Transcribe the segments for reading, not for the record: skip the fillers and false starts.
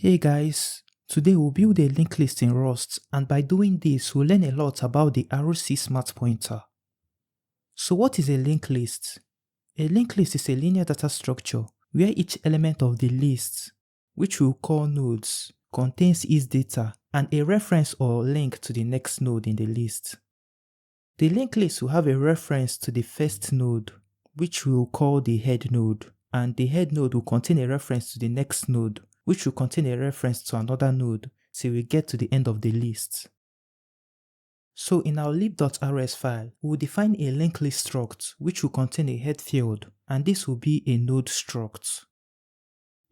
Hey guys, today we'll build a linked list in Rust, and by doing this we'll learn a lot about the RC smart pointer. So what is a linked list? A linked list is a linear data structure where each element of the list, which we'll call nodes, contains its data and a reference or link to the next node in the list. The linked list will have a reference to the first node, which we'll call the head node, and the head node will contain a reference to the next node, which will contain a reference to another node till we get to the end of the list. So in our lib.rs file, we will define a linked list struct which will contain a head field, and this will be a node struct.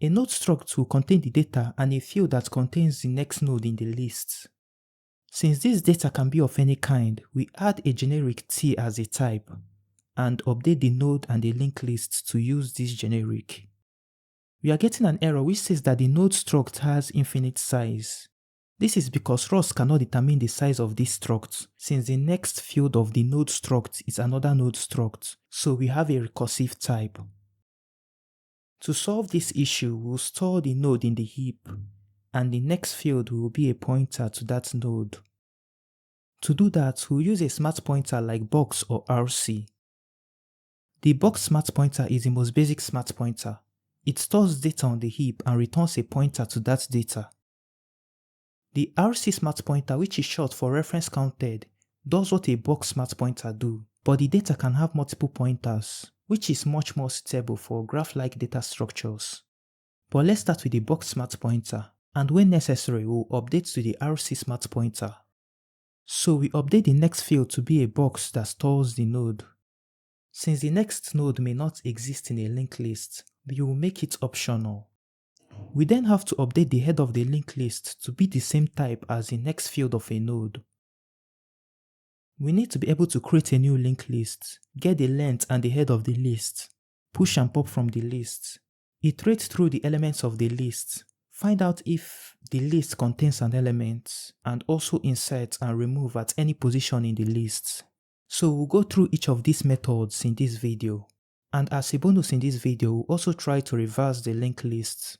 A node struct will contain the data and a field that contains the next node in the list. Since this data can be of any kind, we add a generic t as a type and update the node and the linked list to use this generic. We are getting an error which says that the node struct has infinite size. This is because Rust cannot determine the size of this struct, since the next field of the node struct is another node struct, so we have a recursive type. To solve this issue, we'll store the node in the heap, and the next field will be a pointer to that node. To do that, we'll use a smart pointer like box or RC. The box smart pointer is the most basic smart pointer. It stores data on the heap and returns a pointer to that data. The RC smart pointer, which is short for reference counted, does what a box smart pointer do, but the data can have multiple pointers, which is much more suitable for graph-like data structures. But let's start with the box smart pointer, and when necessary we'll update to the RC smart pointer. So we update the next field to be a box that stores the node. Since the next node may not exist in a linked list, we will make it optional. We then have to update the head of the linked list to be the same type as the next field of a node. We need to be able to create a new linked list, get the length and the head of the list, push and pop from the list, iterate through the elements of the list, find out if the list contains an element, and also insert and remove at any position in the list. So we'll go through each of these methods in this video. And as a bonus in this video, we'll also try to reverse the linked list.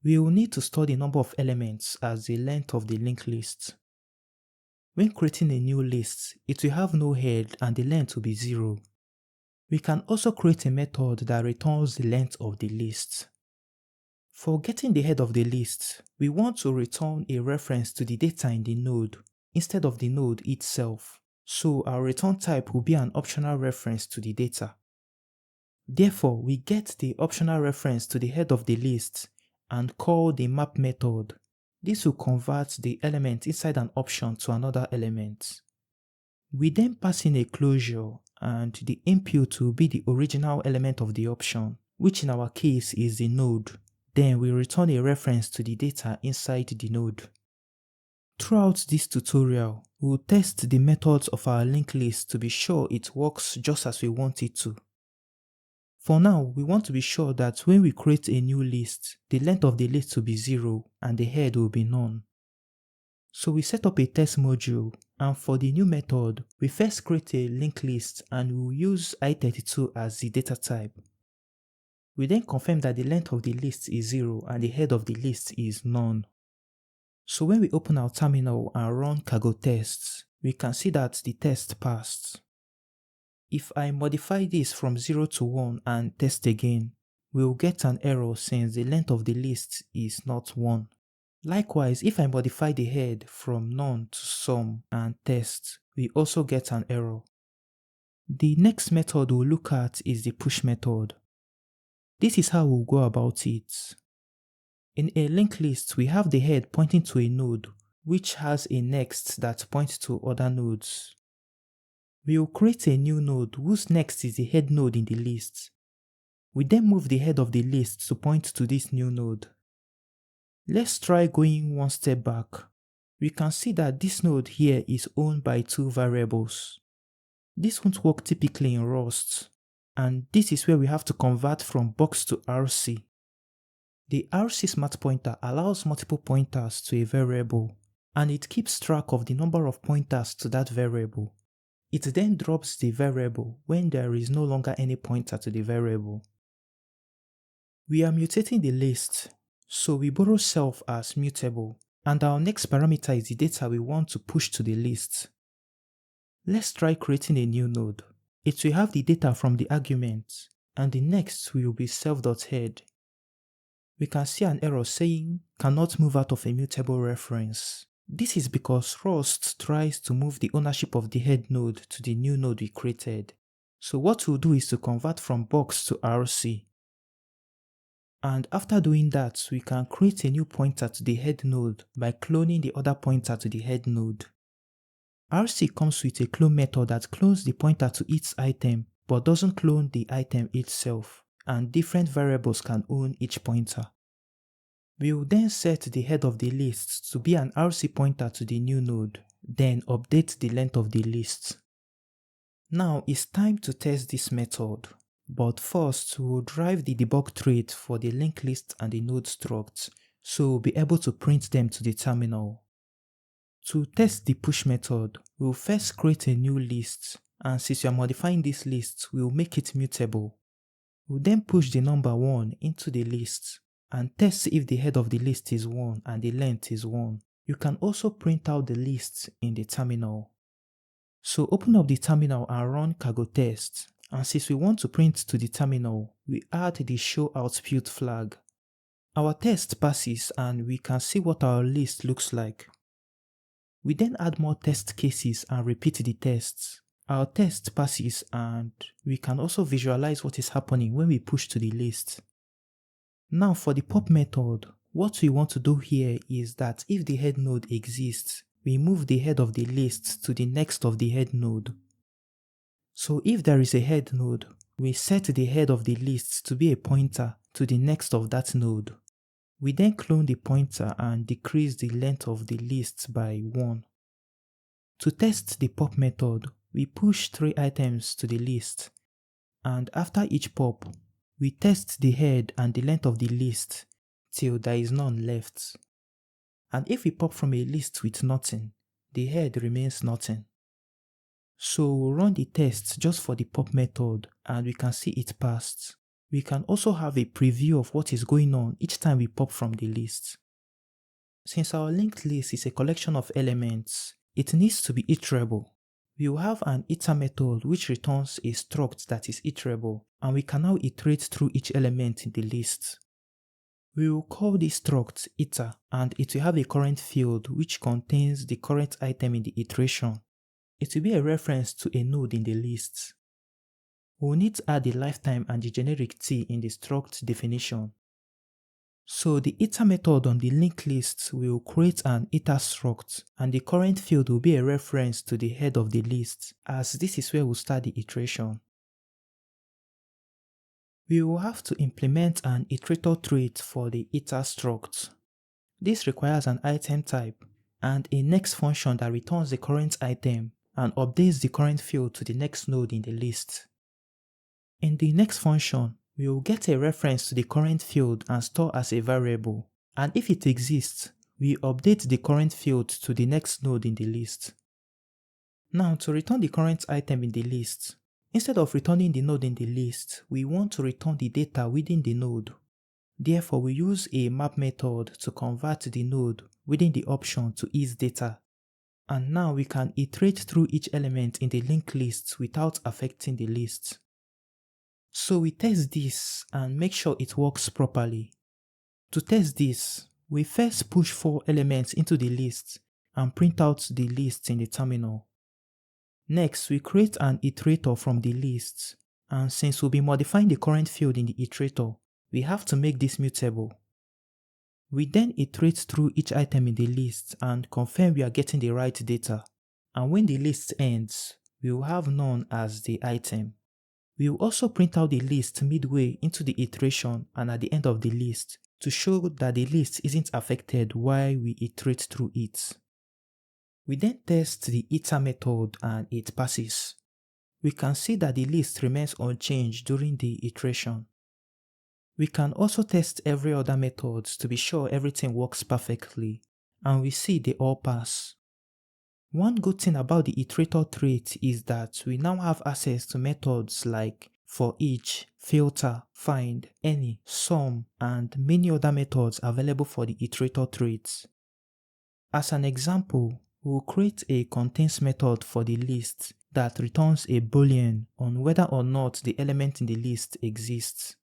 We will need to store the number of elements as the length of the linked list. When creating a new list, it will have no head and the length will be 0. We can also create a method that returns the length of the list. For getting the head of the list, we want to return a reference to the data in the node instead of the node itself. So our return type will be an optional reference to the data. Therefore, we get the optional reference to the head of the list and call the map method. This will convert the element inside an option to another element. We then pass in a closure and the input will be the original element of the option, which in our case is the node. Then we return a reference to the data inside the node. Throughout this tutorial, we'll test the methods of our linked list to be sure it works just as we want it to. For now, we want to be sure that when we create a new list, the length of the list will be 0 and the head will be none. So we set up a test module, and for the new method, we first create a linked list and we will use i32 as the data type. We then confirm that the length of the list is 0 and the head of the list is none. So when we open our terminal and run cargo tests, we can see that the test passed. If I modify this from 0 to 1 and test again, we will get an error since the length of the list is not 1. Likewise, if I modify the head from none to some and test, we also get an error. The next method we'll look at is the push method. This is how we'll go about it. In a linked list, we have the head pointing to a node, which has a next that points to other nodes. We will create a new node whose next is the head node in the list. We then move the head of the list to point to this new node. Let's try going one step back. We can see that this node here is owned by 2 variables. This won't work typically in Rust, and this is where we have to convert from box to RC. The RC smart pointer allows multiple pointers to a variable, and it keeps track of the number of pointers to that variable. It then drops the variable when there is no longer any pointer to the variable. We are mutating the list, So we borrow self as mutable, and our next parameter is the data we want to push to the list. Let's try creating a new node. It will have the data from the argument, and the next will be self.head. We can see an error saying cannot move out of a mutable reference. This is because Rust tries to move the ownership of the head node to the new node we created. So what we'll do is to convert from box to RC. And after doing that, we can create a new pointer to the head node by cloning the other pointer to the head node. RC comes with a clone method that clones the pointer to its item but doesn't clone the item itself, and different variables can own each pointer. We will then set the head of the list to be an RC pointer to the new node, then update the length of the list. Now it's time to test this method, but first we'll drive the debug trait for the linked list and the node struct, so we'll be able to print them to the terminal. To test the push method, we'll first create a new list, and since we are modifying this list, we'll make it mutable. We'll then push the number 1 into the list and test if the head of the list is 1 and the length is 1. You can also print out the list in the terminal. So open up the terminal and run cargo test, and since we want to print to the terminal, we add the show output flag. Our test passes and we can see what our list looks like. We then add more test cases and repeat the tests. Our test passes and we can also visualize what is happening when we push to the list. Now for the pop method, what we want to do here is that if the head node exists, we move the head of the list to the next of the head node. So if there is a head node, we set the head of the list to be a pointer to the next of that node. We then clone the pointer and decrease the length of the list by 1. To test the pop method, we push 3 items to the list, and after each pop, we test the head and the length of the list till there is none left. And if we pop from a list with nothing, the head remains nothing. So we'll run the test just for the pop method and we can see it passed. We can also have a preview of what is going on each time we pop from the list. Since our linked list is a collection of elements, it needs to be iterable. We will have an iter method which returns a struct that is iterable, and we can now iterate through each element in the list. We will call this struct iter, and it will have a current field which contains the current item in the iteration. It will be a reference to a node in the list. We will need to add the lifetime and the generic t in the struct definition. So the iter method on the linked list will create an iter struct, and the current field will be a reference to the head of the list, as this is where we'll start the iteration. We will have to implement an iterator trait for the iter struct. This requires an item type and a next function that returns the current item and updates the current field to the next node in the list. In the next function, we will get a reference to the current field and store as a variable, and if it exists, we update the current field to the next node in the list. Now to return the current item in the list, instead of returning the node in the list, we want to return the data within the node. Therefore, we use a map method to convert the node within the option to isData. And now we can iterate through each element in the linked list without affecting the list. So we test this and make sure it works properly. To test this, we first push 4 elements into the list and print out the list in the terminal. Next, we create an iterator from the list, and since we'll be modifying the current field in the iterator, we have to make this mutable. We then iterate through each item in the list and confirm we are getting the right data. And when the list ends, we will have none as the item. We will also print out the list midway into the iteration and at the end of the list to show that the list isn't affected while we iterate through it. We then test the iter method and it passes. We can see that the list remains unchanged during the iteration. We can also test every other method to be sure everything works perfectly, and we see they all pass. One good thing about the iterator trait is that we now have access to methods like for each, filter, find, any, sum, and many other methods available for the iterator traits. As an example, we'll create a contains method for the list that returns a boolean on whether or not the element in the list exists.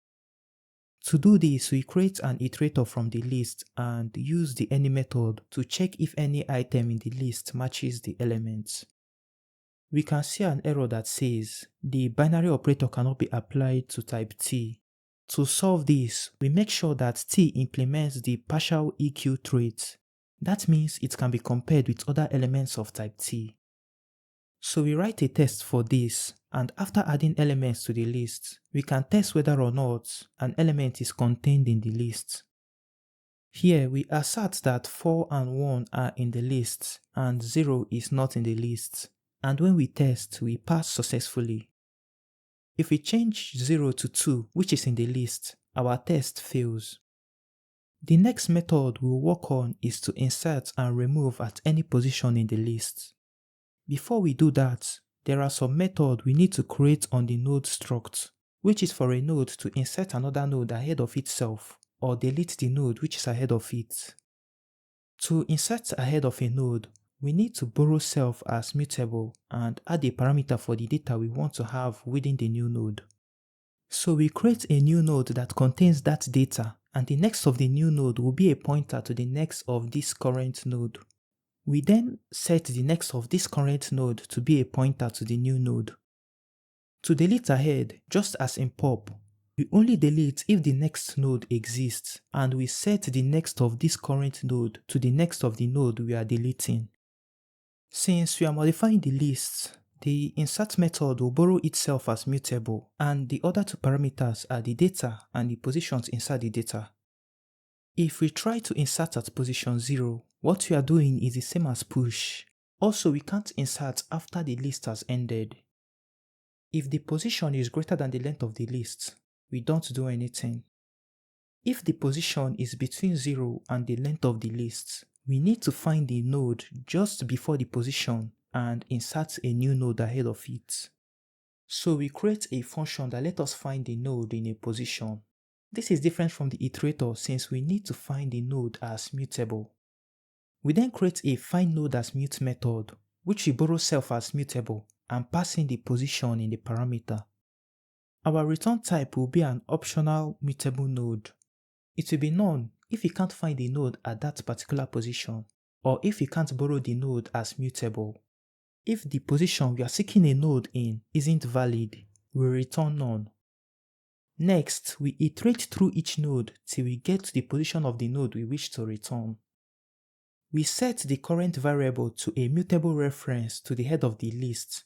To do this, we create an iterator from the list and use the any method to check if any item in the list matches the elements. We can see an error that says the binary operator cannot be applied to type T. To solve this, we make sure that T implements the partial EQ trait. That means it can be compared with other elements of type T. So we write a test for this, and after adding elements to the list, we can test whether or not an element is contained in the list. Here we assert that 4 and 1 are in the list and 0 is not in the list, and when we test, we pass successfully. If we change 0 to 2, which is in the list, our test fails. The next method we'll work on is to insert and remove at any position in the list. Before we do that, there are some methods we need to create on the node struct, which is for a node to insert another node ahead of itself or delete the node which is ahead of it. To insert ahead of a node, we need to borrow self as mutable and add a parameter for the data we want to have within the new node. So we create a new node that contains that data, and the next of the new node will be a pointer to the next of this current node. We then set the next of this current node to be a pointer to the new node. To delete ahead, just as in pop, we only delete if the next node exists, and we set the next of this current node to the next of the node we are deleting. Since we are modifying the list, the insert method will borrow itself as mutable, and the other two parameters are the data and the positions inside the data. If we try to insert at position 0, what we are doing is the same as push. Also, we can't insert after the list has ended. If the position is greater than the length of the list, we don't do anything. If the position is between 0 and the length of the list, we need to find the node just before the position and insert a new node ahead of it. So we create a function that lets us find the node in a position. This is different from the iterator since we need to find the node as mutable. We then create a find node as mute method, which we borrow self as mutable and pass in the position in the parameter. Our return type will be an optional mutable node. It will be none if we can't find the node at that particular position, or if we can't borrow the node as mutable. If the position we are seeking a node in isn't valid, we return none. Next, we iterate through each node till we get to the position of the node we wish to return. We set the current variable to a mutable reference to the head of the list,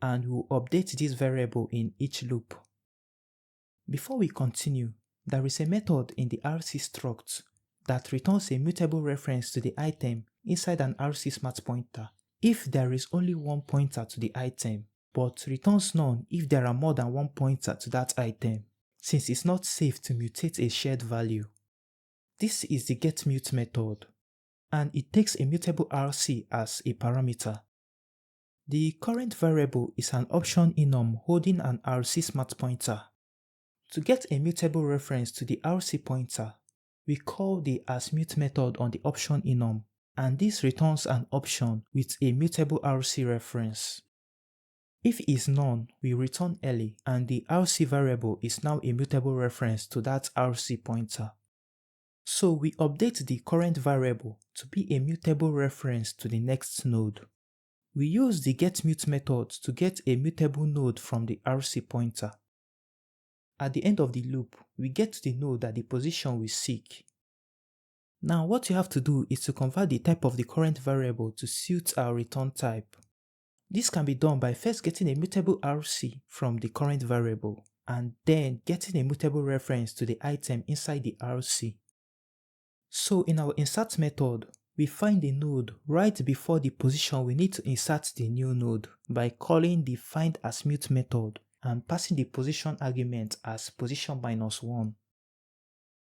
and we'll update this variable in each loop. Before we continue, there is a method in the RC struct that returns a mutable reference to the item inside an RC smart pointer if there is only one pointer to the item, but returns none if there are more than one pointer to that item, since it's not safe to mutate a shared value. This is the getMute method, and it takes a mutable RC as a parameter. The current variable is an option enum holding an RC smart pointer. To get a mutable reference to the RC pointer, we call the asMute method on the option enum, and this returns an option with a mutable RC reference. If it is none, we return early, and the RC variable is now a mutable reference to that RC pointer. So we update the current variable to be a mutable reference to the next node. We use the getMute method to get a mutable node from the RC pointer. At the end of the loop, we get to the node at the position we seek. Now what you have to do is to convert the type of the current variable to suit our return type. This can be done by first getting a mutable RC from the current variable, and then getting a mutable reference to the item inside the RC. So in our insert method, we find the node right before the position we need to insert the new node by calling the findAsMute method and passing the position argument as position -1.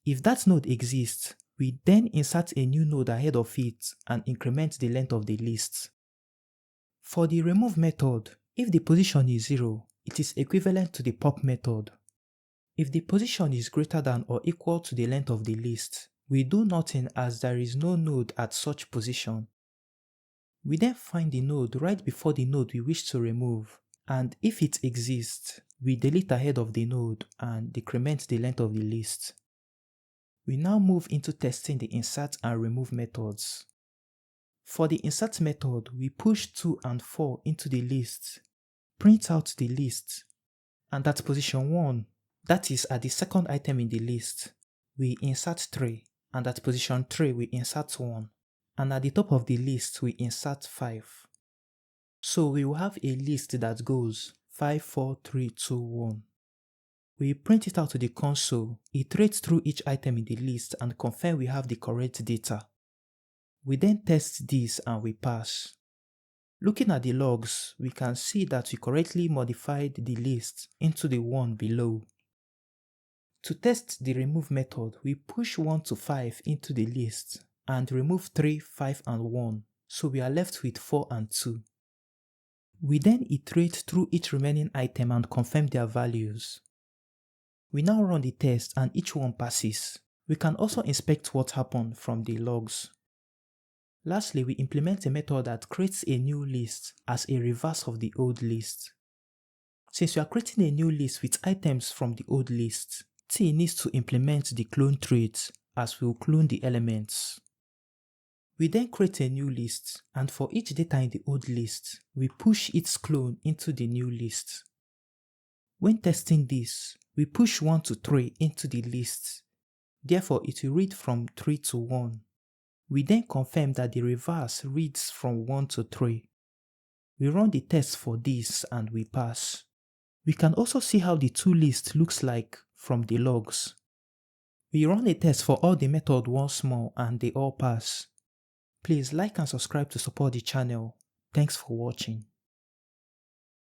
If that node exists, we then insert a new node ahead of it and increment the length of the list. For the remove method, if the position is 0, It is equivalent to the pop method. If the position is greater than or equal to the length of the list, we do nothing as there is no node at such position. We then find the node right before the node we wish to remove, and if it exists, we delete ahead of the node and decrement the length of the list. We now move into testing the insert and remove methods. For the insert method, we push 2 and 4 into the list, print out the list, and at position 1, that is at the second item in the list, we insert 3, and at position 3 we insert 1, and at the top of the list we insert 5. So we will have a list that goes 5, 4, 3, 2, 1. We print it out to the console, iterate through each item in the list and confirm we have the correct data. We then test this and we pass. Looking at the logs, we can see that we correctly modified the list into the one below. To test the remove method, we push 1 to 5 into the list and remove 3, 5 and 1, so we are left with 4 and 2. We then iterate through each remaining item and confirm their values. We now run the test and each one passes. We can also inspect what happened from the logs. Lastly, we implement a method that creates a new list as a reverse of the old list. Since we are creating a new list with items from the old list, T needs to implement the clone trait as we will clone the elements. We then create a new list, and for each data in the old list, we push its clone into the new list. When testing this, we push 1 to 3 into the list, therefore it will read from 3 to 1. We then confirm that the reverse reads from 1 to 3. We run the test for this and we pass. We can also see how the two list looks like from the logs. We run a test for all the method once more and they all pass. Please like and subscribe to support the channel. Thanks for watching.